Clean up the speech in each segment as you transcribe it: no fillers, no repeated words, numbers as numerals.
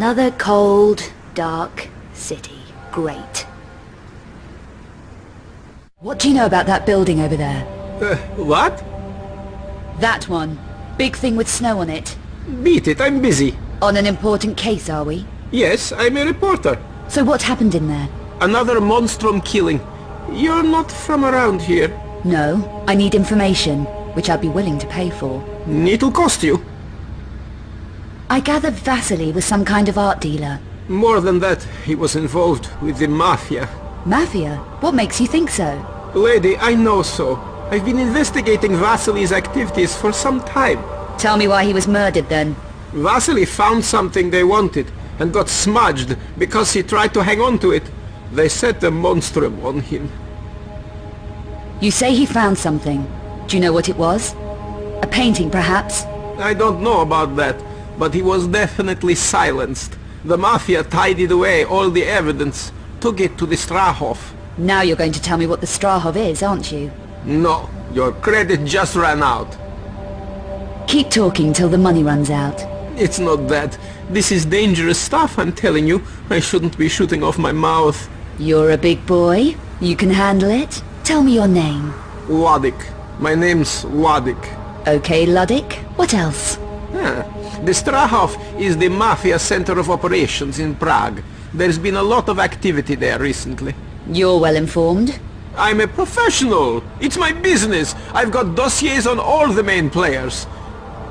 Another cold, dark city. Great. What do you know about that building over there? What? That one. Big thing with snow on it. Beat it, I'm busy. On an important case, are we? Yes, I'm a reporter. So what happened in there? Another monstrum killing. You're not from around here. No, I need information, which I'd be willing to pay for. It'll cost you. I gathered Vasily was some kind of art dealer. More than that, he was involved with the Mafia. Mafia? What makes you think so? Lady, I know so. I've been investigating Vasily's activities for some time. Tell me why he was murdered then. Vasily found something they wanted and got smudged because he tried to hang on to it. They set the monstrum on him. You say he found something. Do you know what it was? A painting, perhaps? I don't know about that, but he was definitely silenced. The Mafia tidied away all the evidence, took it to the Strahov. Now you're going to tell me what the Strahov is, aren't you? No, your credit just ran out. Keep talking till the money runs out. It's not that. This is dangerous stuff, I'm telling you. I shouldn't be shooting off my mouth. You're a big boy. You can handle it. Tell me your name. Ludwig. My name's Ludwig. Okay, Ludwig. What else? The Strahov is the Mafia center of operations in Prague. There's been a lot of activity there recently. You're well informed. I'm a professional. It's my business. I've got dossiers on all the main players.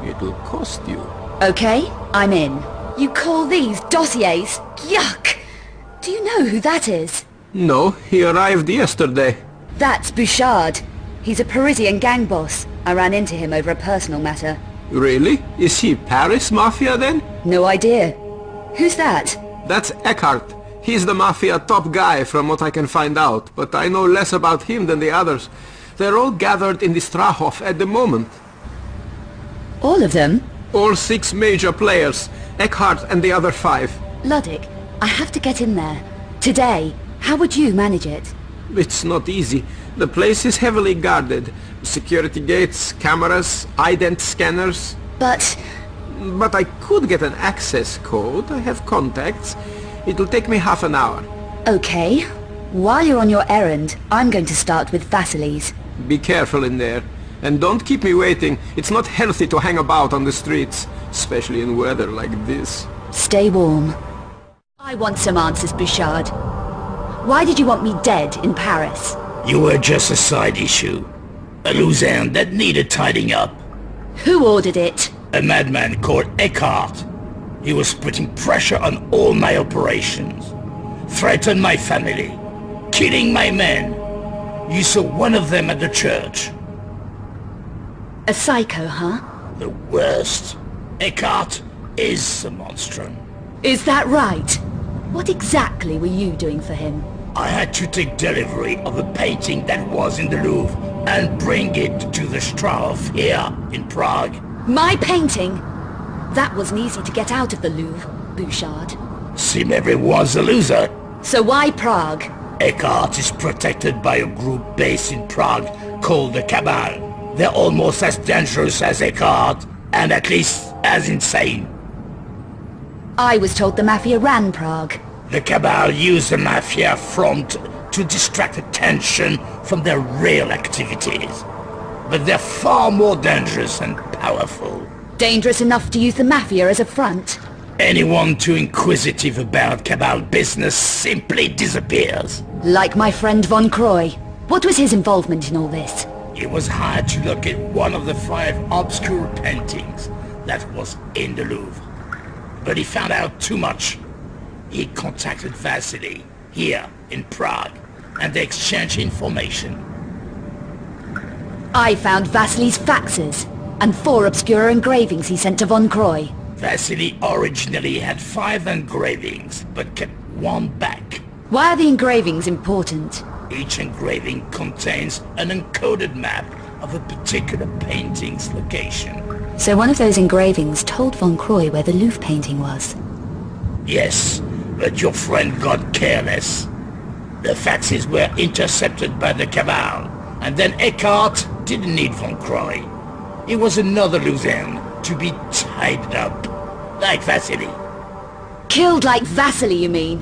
It'll cost you. Okay, I'm in. You call these dossiers? Yuck! Do you know who that is? No, he arrived yesterday. That's Bouchard. He's a Parisian gang boss. I ran into him over a personal matter. Really? Is he Paris Mafia then? No idea. Who's that? That's Eckhart. He's the Mafia top guy from what I can find out, but I know less about him than the others. They're all gathered in the Strahov at the moment. All of them? All 6 major players. Eckhart and the other 5. Ludwig, I have to get in there. Today. How would you manage it? It's not easy. The place is heavily guarded. Security gates, cameras, ident scanners. But I could get an access code. I have contacts. It'll take me half an hour. okay. While you're on your errand, I'm going to start with Vasily's. Be careful in there. And don't keep me waiting. It's not healthy to hang about on the streets, especially in weather like this. Stay warm. I want some answers, Bouchard. Why did you want me dead in Paris? You were just a side issue. A loose end that needed tidying up. Who ordered it? A madman called Eckhart. He was putting pressure on all my operations. Threatened my family. Killing my men. You saw one of them at the church. A psycho, huh? The worst. Eckhart is a monstrum. Is that right? What exactly were you doing for him? I had to take delivery of a painting that was in the Louvre and bring it to the Strahov here in Prague. My painting? That wasn't easy to get out of the Louvre, Bouchard. Seem everyone's a loser. So why Prague? Eckhart is protected by a group based in Prague called the Cabal. They're almost as dangerous as Eckhart, and at least as insane. I was told the Mafia ran Prague. The Cabal use the Mafia front to distract attention from their real activities. But they're far more dangerous and powerful. Dangerous enough to use the Mafia as a front. Anyone too inquisitive about Cabal business simply disappears. Like my friend Von Croy. What was his involvement in all this? He was hired to look at one of the 5 obscure paintings that was in the Louvre. But he found out too much. He contacted Vasily, here in Prague, and they exchanged information. I found Vasily's faxes, and 4 obscure engravings he sent to Von Croy. Vasily originally had 5 engravings, but kept 1 back. Why are the engravings important? Each engraving contains an encoded map of a particular painting's location. So one of those engravings told Von Croy where the Louvre painting was. Yes, but your friend got careless. The faxes were intercepted by the Cabal, and then Eckhart didn't need Von Croy. He was another loose end to be tied up, like Vasily. Killed like Vasily, you mean?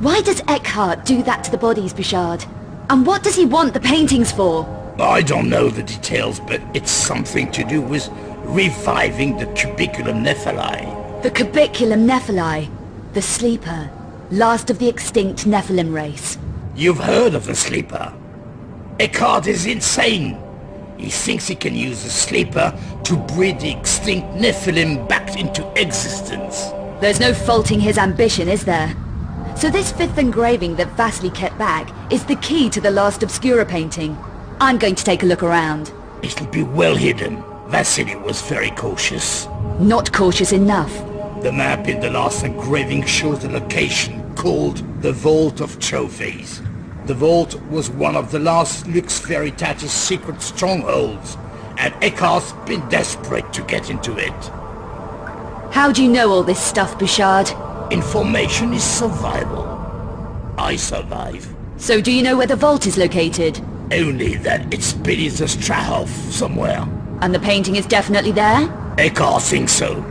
Why does Eckhart do that to the bodies, Bouchard? And what does he want the paintings for? I don't know the details, but it's something to do with reviving the Cubiculum Nephili. The Cubiculum Nephili, the Sleeper, last of the extinct Nephilim race. You've heard of the Sleeper. Eckhart is insane. He thinks he can use the Sleeper to breed the extinct Nephilim back into existence. There's no faulting his ambition, is there? So this fifth engraving that Vasily kept back is the key to the last Obscura painting. I'm going to take a look around. It'll be well hidden. Vasily was very cautious. Not cautious enough. The map in the last engraving shows a location called the Vault of Trophies. The vault was one of the last Lux Veritatis secret strongholds, and Eckhart's been desperate to get into it. How do you know all this stuff, Bouchard? Information is survival. I survive. So do you know where the vault is located? Only that it's beneath the Strahov somewhere. And the painting is definitely there? Eckhart thinks so.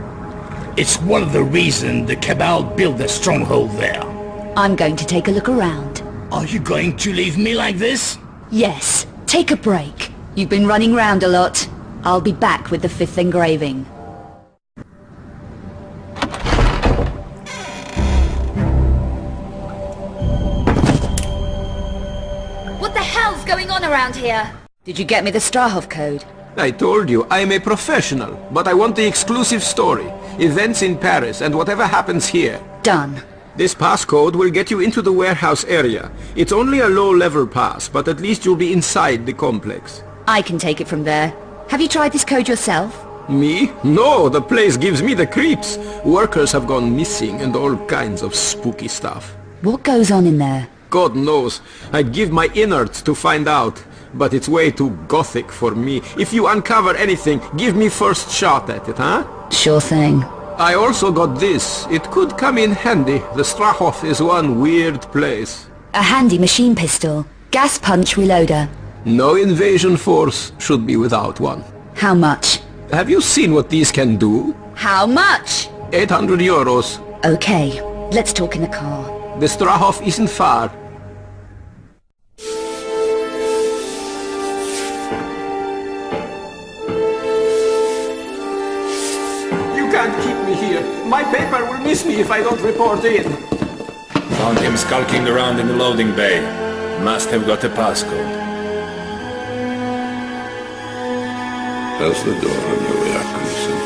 It's one of the reasons the Cabal built their stronghold there. I'm going to take a look around. Are you going to leave me like this? Yes, take a break. You've been running round a lot. I'll be back with the fifth engraving. What the hell's going on around here? Did you get me the Strahov code? I told you, I am a professional, but I want the exclusive story. Events in Paris and whatever happens here. Done. This passcode will get you into the warehouse area. It's only a low-level pass, but at least you'll be inside the complex. I can take it from there. Have you tried this code yourself? Me? No, the place gives me the creeps. Workers have gone missing and all kinds of spooky stuff. What goes on in there? God knows. I'd give my innards to find out. But it's way too gothic for me. If you uncover anything, give me first shot at it, huh? Sure thing. I also got this. It could come in handy. The Strahov is one weird place. A handy machine pistol. Gas punch reloader. No invasion force should be without one. How much? Have you seen what these can do? How much? 800 euros. Okay, let's talk in the car. The Strahov isn't far. You can't keep me here. My paper will miss me if I don't report in. Found him skulking around in the loading bay. Must have got a passcode. Close the door on your way, Atkinson.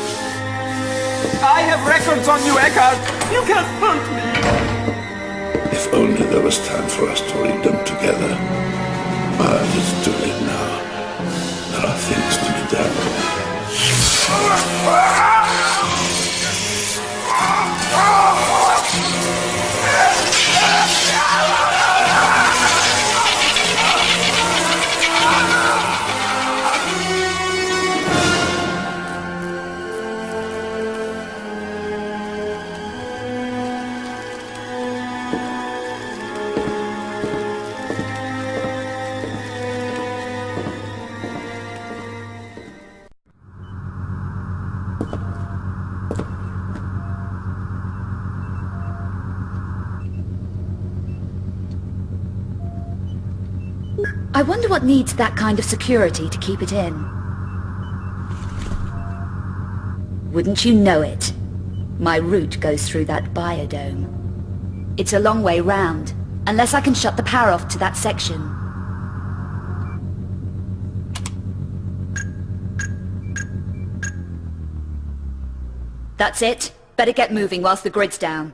I have records on you, Eckhart. You can't hurt me. If only there was time for us to read them together. But it's too late now. There are things to be done. I wonder what needs that kind of security to keep it in. Wouldn't you know it? My route goes through that biodome. It's a long way round, unless I can shut the power off to that section. That's it. Better get moving whilst the grid's down.